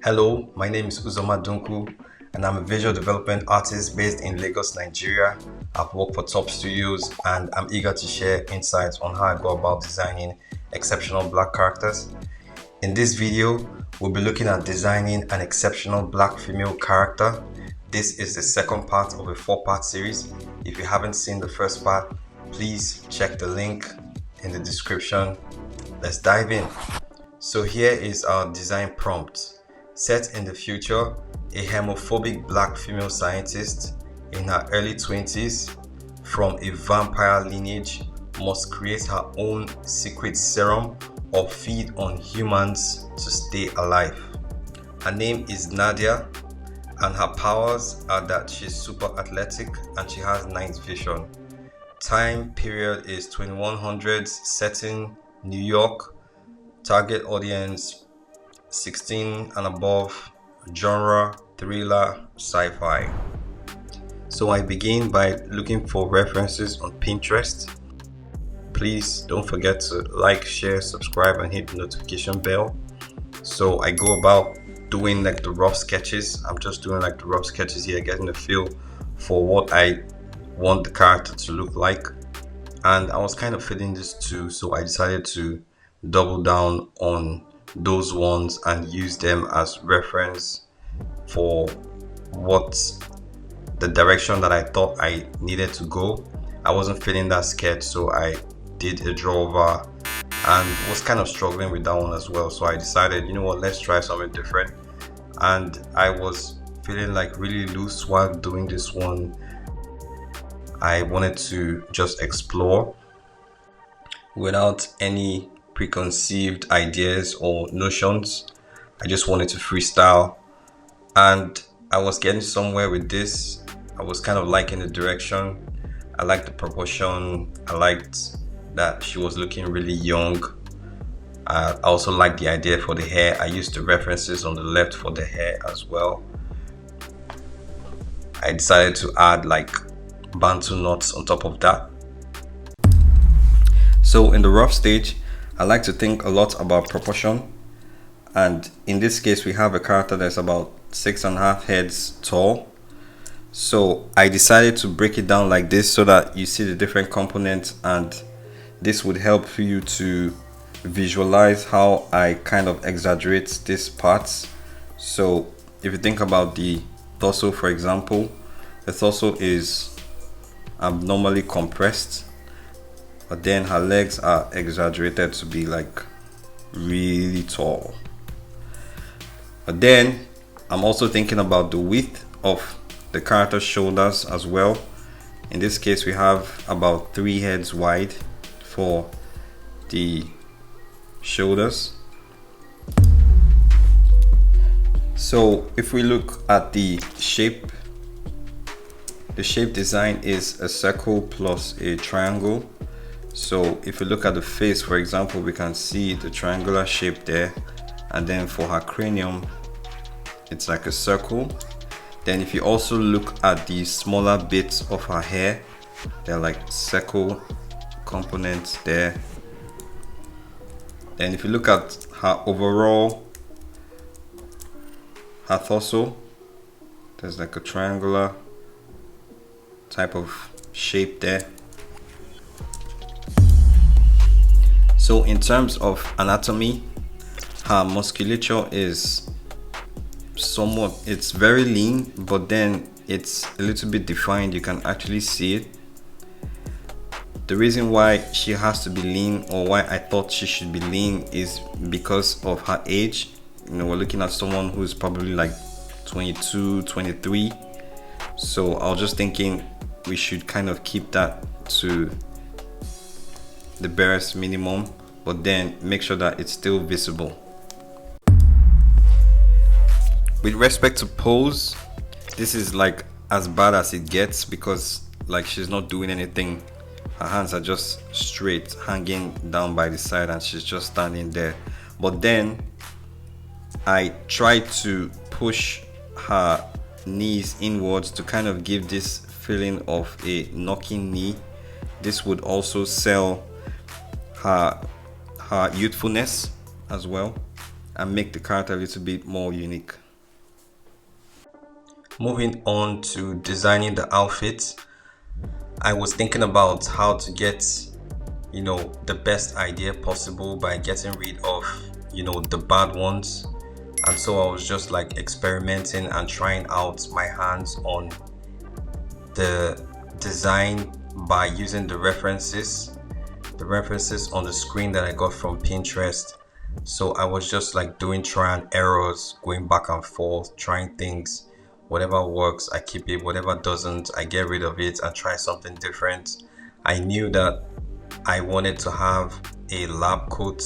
Hello, my name is uzomadunkwu and I'm a visual development artist based in Lagos, Nigeria. I've worked for top studios and I'm eager to share insights on how I go about designing exceptional black characters. In this video, we'll be looking at designing an exceptional black female character. This is the second part of a 4-part series. If you haven't seen the first part, please check the link in the description. Let's dive in. So here is our design prompt. Set in the future, a homophobic black female scientist in her early 20s from a vampire lineage must create her own secret serum or feed on humans to stay alive. Her name is Nadia and her powers are that she's super athletic and she has night vision. Time period is 2100s, setting New York, target audience 16 and above, genre thriller sci-fi. So I begin by looking for references on Pinterest. Please don't forget to like, share, subscribe and hit the notification bell. So I go about doing like the rough sketches. I'm just doing like the rough sketches here, getting a feel for what I want the character to look like. And I was kind of feeling this too, so I decided to double down on those ones and use them as reference for what the direction that I thought I needed to go. I wasn't feeling that sketch, so I did a draw over and was kind of struggling with that one as well. So I decided, you know what, let's try something different. And I was feeling like really loose while doing this one. I wanted to just explore without any preconceived ideas or notions. I just wanted to freestyle and I was getting somewhere with this. I was kind of liking the direction. I liked the proportion. I liked that she was looking really young. I also liked the idea for the hair. I used the references on the left for the hair as well. I decided to add like Bantu knots on top of that. So in the rough stage, I like to think a lot about proportion, and in this case we have a character that's about 6.5 heads tall. So I decided to break it down like this so that you see the different components, and this would help you to visualize how I kind of exaggerate these parts. So if you think about the torso, for example, the torso is abnormally compressed, but then her legs are exaggerated to be like really tall. But then I'm also thinking about the width of the character's shoulders as well. In this case we have about 3 heads wide for the shoulders. So if we look at the shape design is a circle plus a triangle. So if you look at the face, for example, we can see the triangular shape there, and then for her cranium it's like a circle. Then if you also look at the smaller bits of her hair, they're like circle components there. Then if you look at her overall, her torso, there's like a triangular type of shape there. So in terms of anatomy, her musculature is somewhat, it's very lean, but then it's a little bit defined. You can actually see it. The reason why she has to be lean, or why I thought she should be lean, is because of her age. You know, we're looking at someone who's probably like 22, 23. So I was just thinking we should kind of keep that to the barest minimum, but then make sure that it's still visible. With respect to pose, this is like as bad as it gets, because like she's not doing anything. Her hands are just straight hanging down by the side and she's just standing there. But then I tried to push her knees inwards to kind of give this feeling of a knocking knee. This would also sell her youthfulness as well. and make the character a little bit more unique. Moving on to designing the outfit, I was thinking about how to get, the best idea possible by getting rid of, the bad ones. And so I was just like experimenting and trying out my hands on the design by using the references on the screen that I got from Pinterest. So I was just like doing trial and errors, going back and forth, trying things. Whatever works, I keep it. Whatever doesn't, I get rid of it and try something different. I knew that I wanted to have a lab coat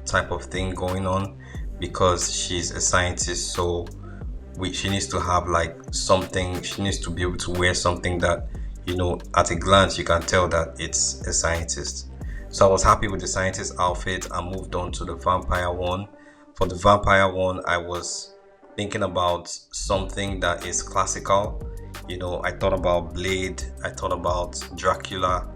type of thing going on because she's a scientist. So she needs to have like something, she needs to be able to wear something that, at a glance, you can tell that it's a scientist. So I was happy with the scientist outfit and moved on to the vampire one. For the vampire one, I was thinking about something that is classical. I thought about Blade, I thought about Dracula,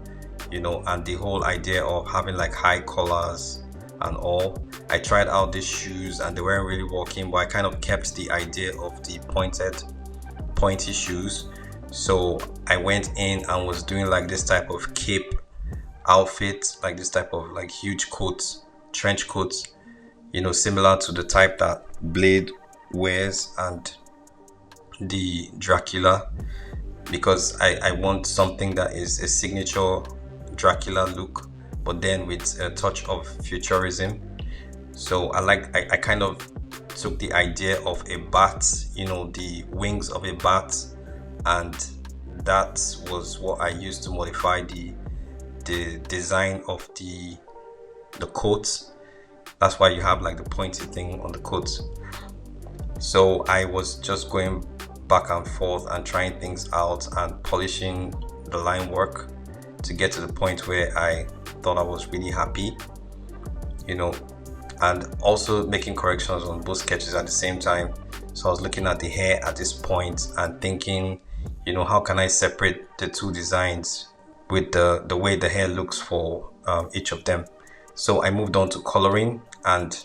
and the whole idea of having like high collars and all. I tried out these shoes and they weren't really working, but I kind of kept the idea of the pointy shoes. So I went in and was doing like this type of cape outfit, like this type of like huge coat, trench coat, similar to the type that Blade wears and the Dracula, because I want something that is a signature Dracula look, but then with a touch of futurism. So I kind of took the idea of a bat, the wings of a bat, and that was what I used to modify the design of the coat. That's why you have like the pointy thing on the coat. So I was just going back and forth and trying things out and polishing the line work to get to the point where I thought I was really happy, and also making corrections on both sketches at the same time. So I was looking at the hair at this point and thinking, how can I separate the two designs with the way the hair looks for each of them. So I moved on to coloring, and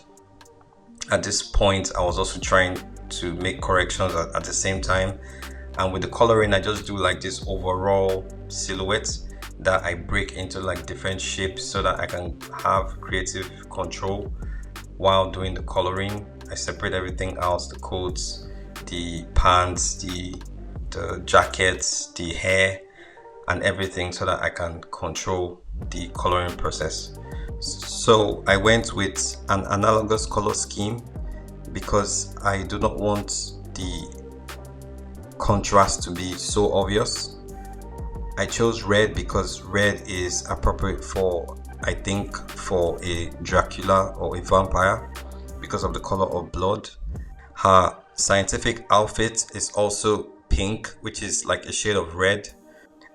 at this point I was also trying to make corrections at the same time. And with the coloring, I just do like this overall silhouette that I break into like different shapes so that I can have creative control while doing the coloring. I separate everything out, the coats, the pants, the jackets, the hair, and everything, so that I can control the coloring process. So I went with an analogous color scheme because I do not want the contrast to be so obvious. I chose red because red is appropriate for, I think, for a Dracula or a vampire because of the color of blood. Her scientific outfit is also pink, which is like a shade of red.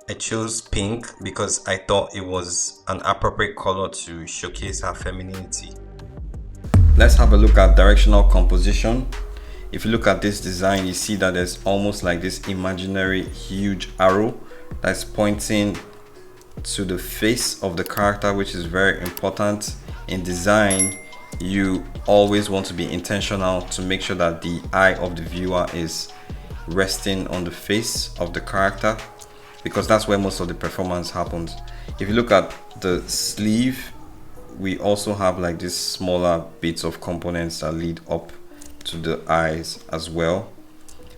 I chose pink because I thought it was an appropriate color to showcase her femininity. Let's have a look at directional composition. If you look at this design, you see that there's almost like this imaginary huge arrow that's pointing to the face of the character, which is very important. In design, you always want to be intentional to make sure that the eye of the viewer is resting on the face of the character, because that's where most of the performance happens. If you look at the sleeve, we also have like these smaller bits of components that lead up to the eyes as well.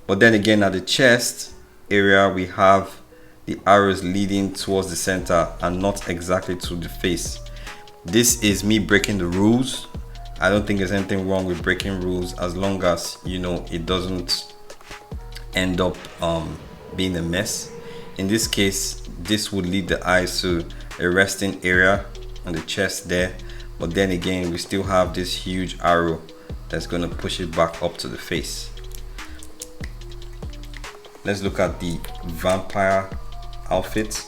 But then again, at the chest area, we have the arrows leading towards the center and not exactly to the face. This is me breaking the rules. I don't think there's anything wrong with breaking rules as long as it doesn't end up being a mess. In this case, this would lead the eyes to a resting area on the chest there, but then again we still have this huge arrow that's going to push it back up to the face. Let's look at the vampire outfit.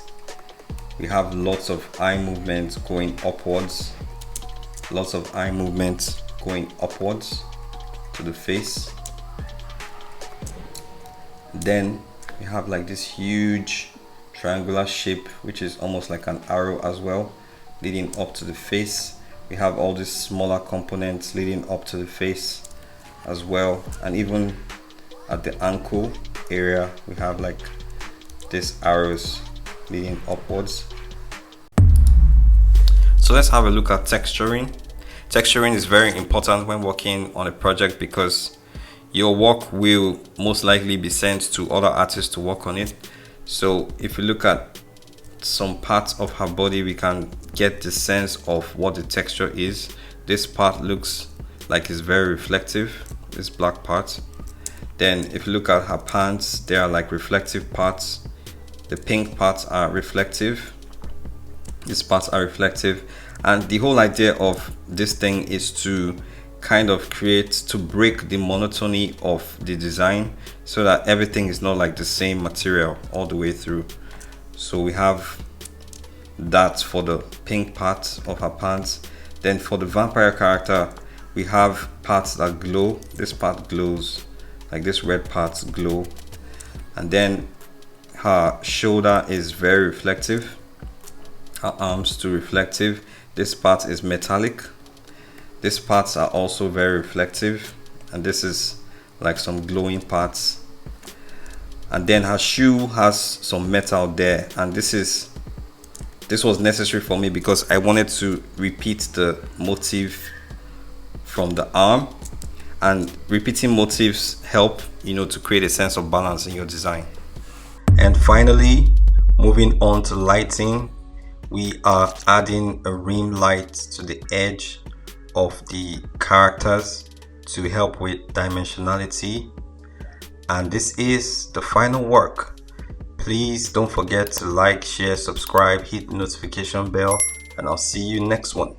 We have lots of eye movements going upwards, lots of eye movements going upwards to the face. Then we have like this huge triangular shape, which is almost like an arrow as well, leading up to the face. We have all these smaller components leading up to the face as well, and even at the ankle area we have like these arrows leading upwards. So let's have a look at texturing. Texturing is very important when working on a project because your work will most likely be sent to other artists to work on it. So if you look at some parts of her body, we can get the sense of what the texture is. This part looks like it's very reflective, this black part. Then if you look at her pants, they are like reflective parts. The pink parts are reflective. These parts are reflective. And the whole idea of this thing is to kind of break the monotony of the design so that everything is not like the same material all the way through. So we have that for the pink part of her pants. Then for the vampire character, we have parts that glow. This part glows, like this red parts glow. And then her shoulder is very reflective, her arms too reflective. This part is metallic. These parts are also very reflective, and this is like some glowing parts. And then her shoe has some metal there, and this was necessary for me because I wanted to repeat the motif from the arm, and repeating motifs help, to create a sense of balance in your design. And finally, moving on to lighting, we are adding a rim light to the edge of the characters to help with dimensionality. And this is the final work. Please don't forget to like, share, subscribe, hit the notification bell, and I'll see you next one.